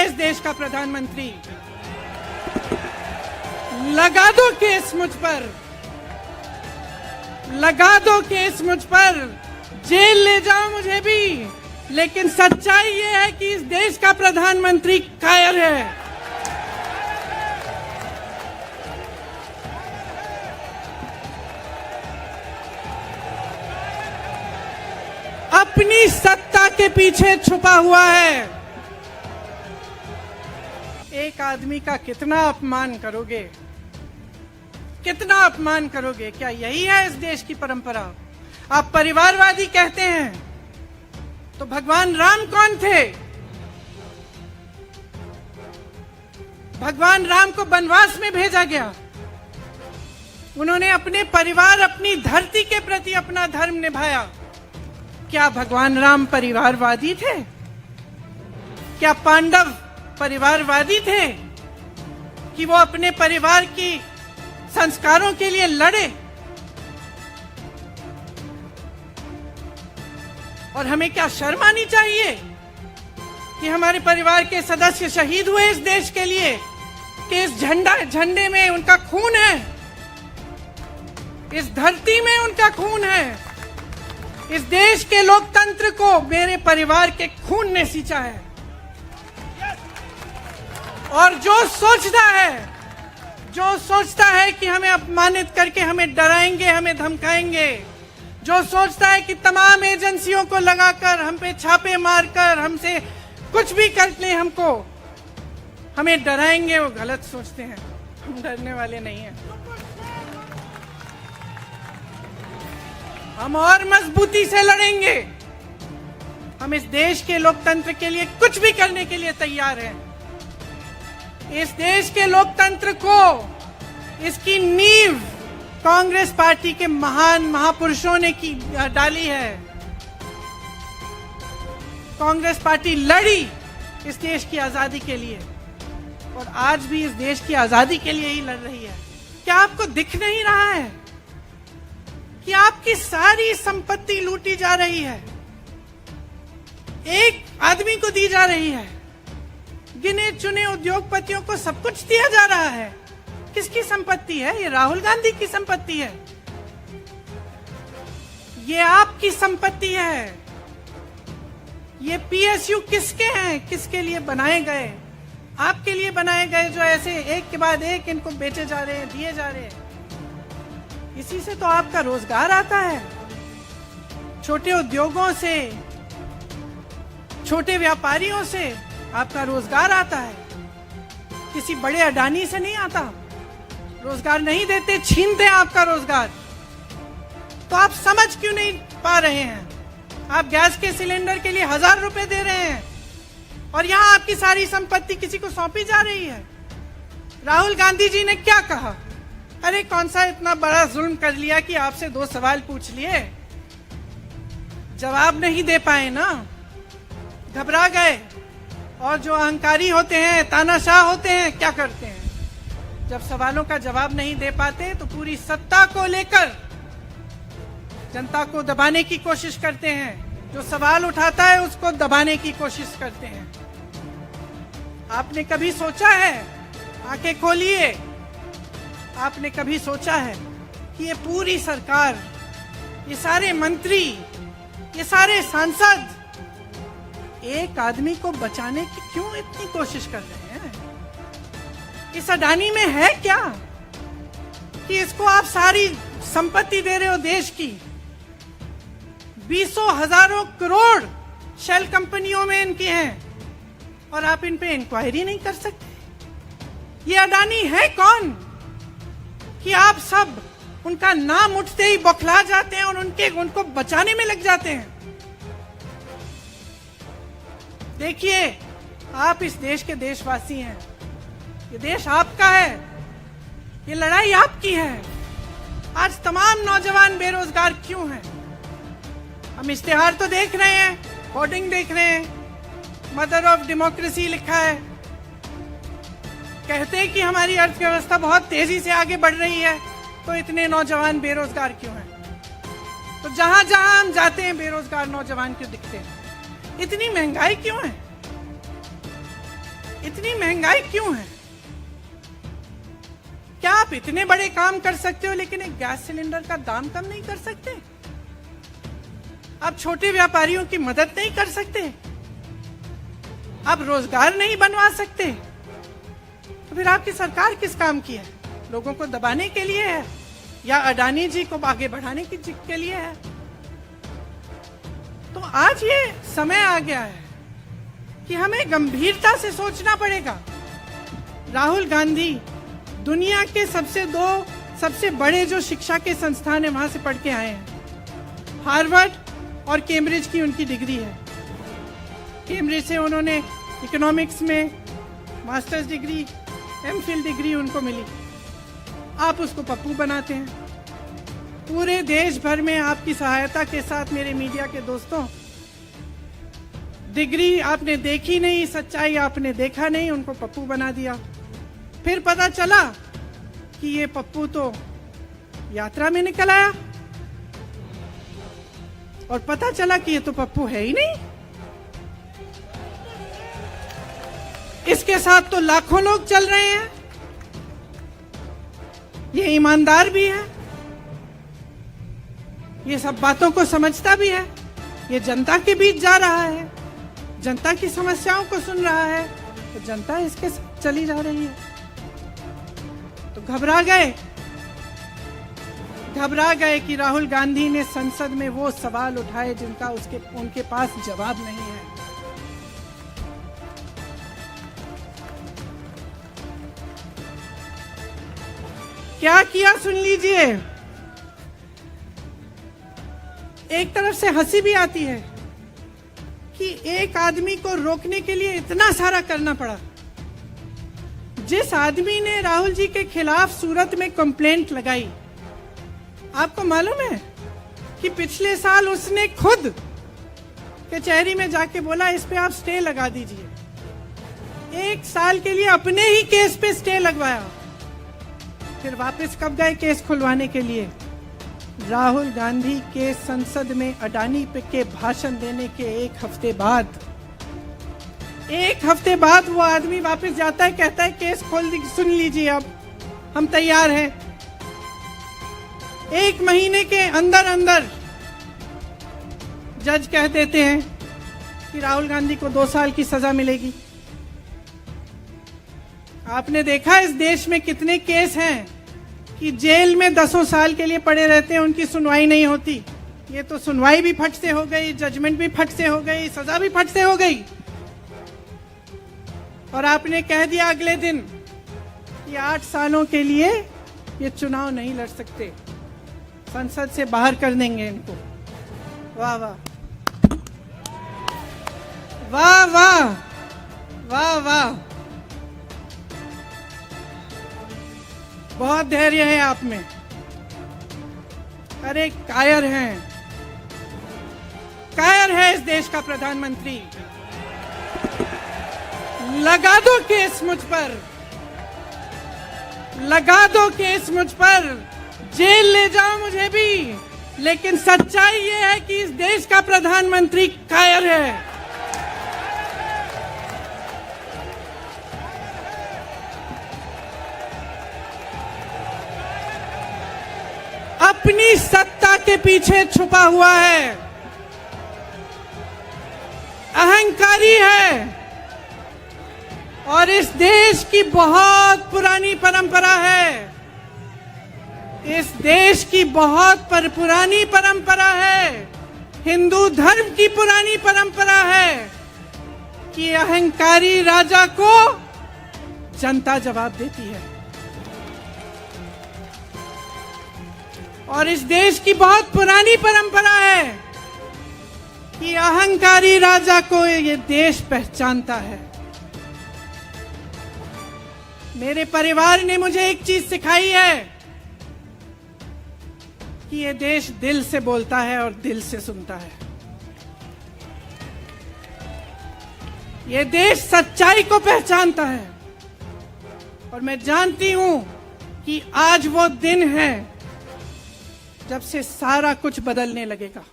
है इस देश का प्रधानमंत्री। लगा दो केस मुझ पर, लगा दो केस मुझ पर, जेल ले जाओ मुझे भी, लेकिन सच्चाई ये है कि इस देश का प्रधानमंत्री कायर है। अपनी सत्ता के पीछे छुपा हुआ है। एक आदमी का कितना अपमान करोगे, कितना अपमान करोगे? क्या यही है इस देश की परंपरा? आप परिवारवादी कहते हैं, तो भगवान राम कौन थे? भगवान राम को वनवास में भेजा गया, उन्होंने अपने परिवार, अपनी धरती के प्रति अपना धर्म निभाया। क्या भगवान राम परिवारवादी थे? क्या पांडव परिवारवादी थे कि वो अपने परिवार की संस्कारों के लिए लड़े? और हमें क्या शर्म आनी चाहिए कि हमारे परिवार के सदस्य शहीद हुए इस देश के लिए, कि इस झंडे में उनका खून है, इस धरती में उनका खून है। इस देश के लोकतंत्र को मेरे परिवार के खून ने सींचा है। और जो सोचता है कि हमें अपमानित करके हमें डराएंगे, हमें धमकाएंगे, जो सोचता है कि तमाम एजेंसियों को लगाकर हम पे छापे मारकर हमसे कुछ भी कर ले, हमको हमें डराएंगे, वो गलत सोचते हैं। हम डरने वाले नहीं हैं। हम और मजबूती से लड़ेंगे। हम इस देश के लोकतंत्र के लिए कुछ भी करने के लिए तैयार हैं। इस देश के लोकतंत्र को, इसकी नींव कांग्रेस पार्टी के महान महापुरुषों ने डाली है। कांग्रेस पार्टी लड़ी इस देश की आजादी के लिए और आज भी इस देश की आजादी के लिए ही लड़ रही है। क्या आपको दिख नहीं रहा है कि आपकी सारी संपत्ति लूटी जा रही है, एक आदमी को दी जा रही है, गिने चुने उद्योगपतियों को सब कुछ दिया जा रहा है? किसकी संपत्ति है? ये राहुल गांधी की संपत्ति है, ये आपकी संपत्ति है। ये पीएसयू किसके हैं? किसके लिए बनाए गए? आपके लिए बनाए गए, जो ऐसे एक के बाद एक इनको बेचे जा रहे हैं, दिए जा रहे हैं। इसी से तो आपका रोजगार आता है। छोटे उद्योगों से, छोटे व्यापारियों से आपका रोजगार आता है। किसी बड़े अडानी से नहीं आता। रोजगार नहीं देते, छीनते हैं आपका रोजगार। तो आप समझ क्यों नहीं पा रहे हैं? आप गैस के सिलेंडर के लिए 1000 रुपए दे रहे हैं और यहां आपकी सारी संपत्ति किसी को सौंपी जा रही है। राहुल गांधी जी ने क्या कहा? अरे कौन सा इतना बड़ा जुल्म कर लिया कि आपसे 2 सवाल पूछ लिए, जवाब नहीं दे पाए ना, घबरा गए। और जो अहंकारी होते हैं, तानाशाह होते हैं, क्या करते हैं? जब सवालों का जवाब नहीं दे पाते तो पूरी सत्ता को लेकर जनता को दबाने की कोशिश करते हैं। जो सवाल उठाता है उसको दबाने की कोशिश करते हैं। आपने कभी सोचा है, आंखें खोलिए, आपने कभी सोचा है कि ये पूरी सरकार, ये सारे मंत्री, ये सारे सांसद एक आदमी को बचाने की क्यों इतनी कोशिश कर रहे हैं? इस अडानी में है क्या कि इसको आप सारी संपत्ति दे रहे हो देश की? 20 हजारों करोड़ शेल कंपनियों में इनकी हैं और आप इन पे इंक्वायरी नहीं कर सकते। ये अडानी है कौन कि आप सब उनका नाम उठते ही बौखला जाते हैं और उनको बचाने में लग जाते हैं? देखिए, आप इस देश के देशवासी हैं, ये देश आपका है, ये लड़ाई आपकी है। आज तमाम नौजवान बेरोजगार क्यों हैं? हम इश्तेहार तो देख रहे हैं, होर्डिंग देख रहे हैं, मदर ऑफ डेमोक्रेसी लिखा है, कहते हैं कि हमारी अर्थव्यवस्था बहुत तेजी से आगे बढ़ रही है, तो इतने नौजवान बेरोजगार क्यों हैं? तो जहां जहां हम जाते हैं बेरोजगार नौजवान क्यों दिखते हैं? इतनी महंगाई क्यों है? इतनी महंगाई क्यों है? क्या आप इतने बड़े काम कर सकते हो लेकिन एक गैस सिलेंडर का दाम कम नहीं कर सकते? आप छोटे व्यापारियों की मदद नहीं कर सकते? आप रोजगार नहीं बनवा सकते? तो फिर आपकी सरकार किस काम की है? लोगों को दबाने के लिए है या अडानी जी को आगे बढ़ाने के लिए है? तो आज ये समय आ गया है कि हमें गंभीरता से सोचना पड़ेगा। राहुल गांधी दुनिया के सबसे बड़े जो शिक्षा के संस्थान है वहां से पढ़ के आए हैं। हार्वर्ड और कैम्ब्रिज की उनकी डिग्री है। कैम्ब्रिज से उन्होंने इकोनॉमिक्स में मास्टर्स डिग्री, एमफिल डिग्री उनको मिली। आप उसको पप्पू बनाते हैं। पूरे देश भर में आपकी सहायता के साथ मेरे मीडिया के दोस्तों, डिग्री आपने देखी नहीं, सच्चाई आपने देखा नहीं, उनको पप्पू बना दिया। फिर पता चला कि ये पप्पू तो यात्रा में निकल आया और पता चला कि ये तो पप्पू है ही नहीं। इसके साथ तो लाखों लोग चल रहे हैं। ये ईमानदार भी है, ये सब बातों को समझता भी है, ये जनता के बीच जा रहा है, जनता की समस्याओं को सुन रहा है, तो जनता इसके साथ चली जा रही है। तो घबरा गए कि राहुल गांधी ने संसद में वो सवाल उठाए जिनका उनके पास जवाब नहीं है। क्या किया सुन लीजिए। एक तरफ से हंसी भी आती है कि एक आदमी को रोकने के लिए इतना सारा करना पड़ा। जिस आदमी ने राहुल जी के खिलाफ सूरत में कंप्लेंट लगाई, आपको मालूम है कि पिछले साल उसने खुद कचहरी में जाके बोला इस पे आप स्टे लगा दीजिए। 1 साल के लिए अपने ही केस पे स्टे लगवाया। फिर वापस कब गए केस खुलवाने के लिए? राहुल गांधी के संसद में अडानी पे के भाषण देने के 1 हफ्ते बाद। 1 हफ्ते बाद वो आदमी वापस जाता है, कहता है केस खोल दी, सुन लीजिए अब हम तैयार हैं। 1 महीने के अंदर अंदर जज कह देते हैं कि राहुल गांधी को 2 साल की सजा मिलेगी। आपने देखा इस देश में कितने केस हैं कि जेल में 10 साल के लिए पड़े रहते हैं, उनकी सुनवाई नहीं होती। ये तो सुनवाई भी फट से हो गई, जजमेंट भी फट से हो गई, सजा भी फट से हो गई। और आपने कह दिया अगले दिन कि 8 सालों के लिए ये चुनाव नहीं लड़ सकते, संसद से बाहर कर देंगे इनको। वाह वाह वाह वाह वाह वाह, बहुत धैर्य है आप में। अरे कायर है इस देश का प्रधानमंत्री। लगा दो केस मुझ पर, लगा दो केस मुझ पर, जेल ले जाओ मुझे भी, लेकिन सच्चाई ये है कि इस देश का प्रधानमंत्री कायर है। अपनी सत्ता के पीछे छुपा हुआ है, अहंकारी है। और इस देश की बहुत पुरानी परंपरा है, इस देश की बहुत पुरानी परंपरा है, हिंदू धर्म की पुरानी परंपरा है कि अहंकारी राजा को जनता जवाब देती है। और इस देश की बहुत पुरानी परंपरा है कि अहंकारी राजा को ये देश पहचानता है। मेरे परिवार ने मुझे एक चीज सिखाई है कि ये देश दिल से बोलता है और दिल से सुनता है। ये देश सच्चाई को पहचानता है। और मैं जानती हूं कि आज वो दिन है जब से सारा कुछ बदलने लगेगा।